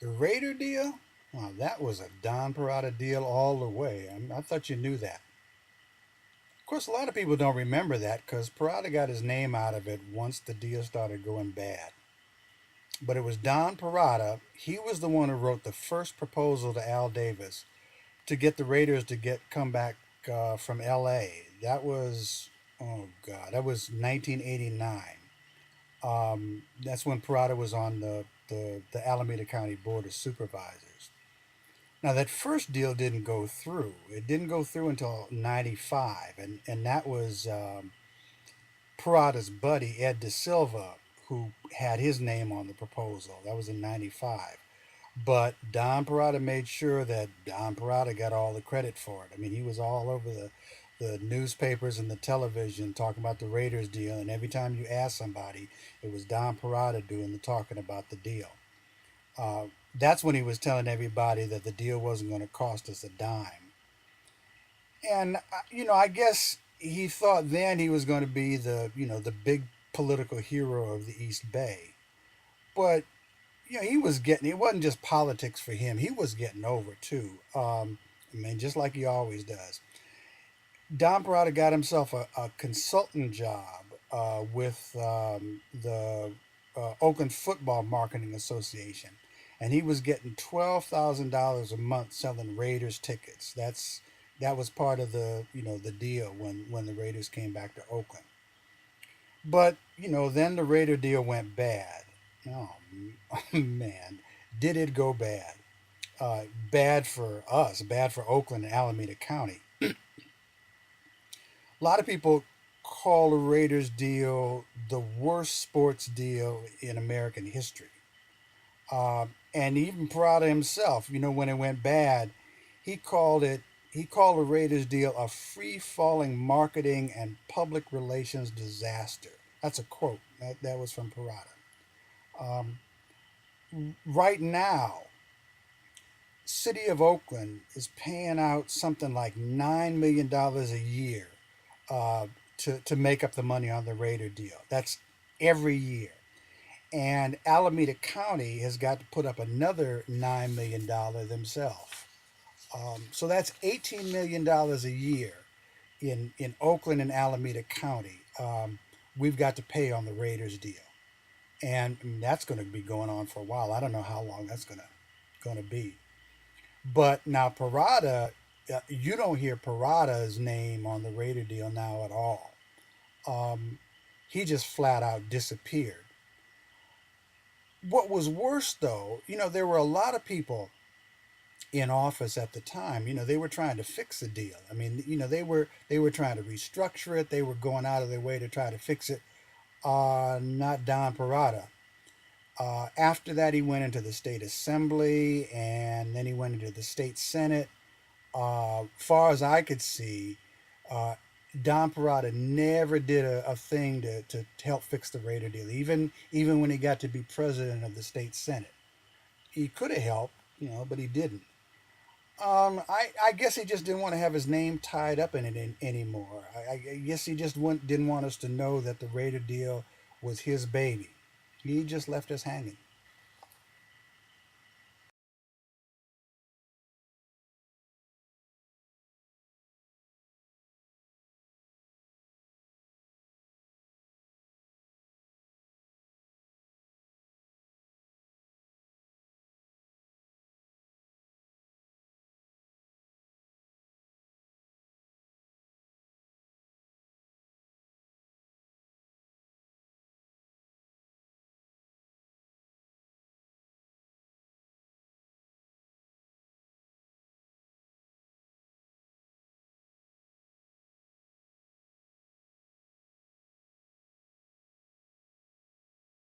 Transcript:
The Raider deal? Well, that was a Don Perata deal all the way. I thought you knew that. Of course, a lot of people don't remember that because Perata got his name out of it once the deal started going bad. But it was Don Perata. He was the one who wrote the first proposal to Al Davis to get the Raiders to get come back from L.A. That was, oh God, that was 1989. That's when Perata was on the Alameda County Board of Supervisors. Now that first deal didn't go through. It didn't go through until '95, and that was Parada's buddy Ed De Silva who had his name on the proposal. That was in '95. But Don Perata made sure that Don Perata got all the credit for it. I mean, he was all over the newspapers and the television talking about the Raiders deal, and every time you asked somebody, it was Don Perata doing the talking about the deal. Uh, that's when he was telling everybody that the deal wasn't going to cost us a dime. And I guess he thought then he was going to be the big political hero of the East Bay. But he was getting. It wasn't just politics for him. He was getting over too. I mean, just like he always does. Don Perata got himself a consultant job with the Oakland Football Marketing Association, and he was getting $12,000 a month selling Raiders tickets. That was part of the deal when the Raiders came back to Oakland. But then the Raider deal went bad. Oh man, did it go bad? Bad for us, bad for Oakland and Alameda County. A lot of people call the Raiders deal the worst sports deal in American history. And even Parada himself, when it went bad, he called it he called the Raiders deal a free falling marketing and public relations disaster. That's a quote. That was from Parada. Um, right now, City of Oakland is paying out something like $9 million a year uh, to make up the money on the Raider deal. That's every year. And Alameda County has got to put up another $9 million themselves. So that's $18 million a year in Oakland and Alameda County. We've got to pay on the Raiders deal, and that's going to be going on for a while. I don't know how long that's going to be. But now Parada, you don't hear Parada's name on the Raider deal now at all. Um, he just flat out disappeared. What was worse, though, there were a lot of people in office at the time. They were trying to fix the deal. I mean, they were trying to restructure it. They were going out of their way to try to fix it. Not Don Perata. After that, he went into the state assembly, and then he went into the state senate. Far as I could see, uh, Don Perata never did a thing to help fix the Raider deal. Even when he got to be president of the state senate, he could have helped, but he didn't. I guess he just didn't want to have his name tied up in it anymore. I guess he just didn't want us to know that the Raider deal was his baby. He just left us hanging.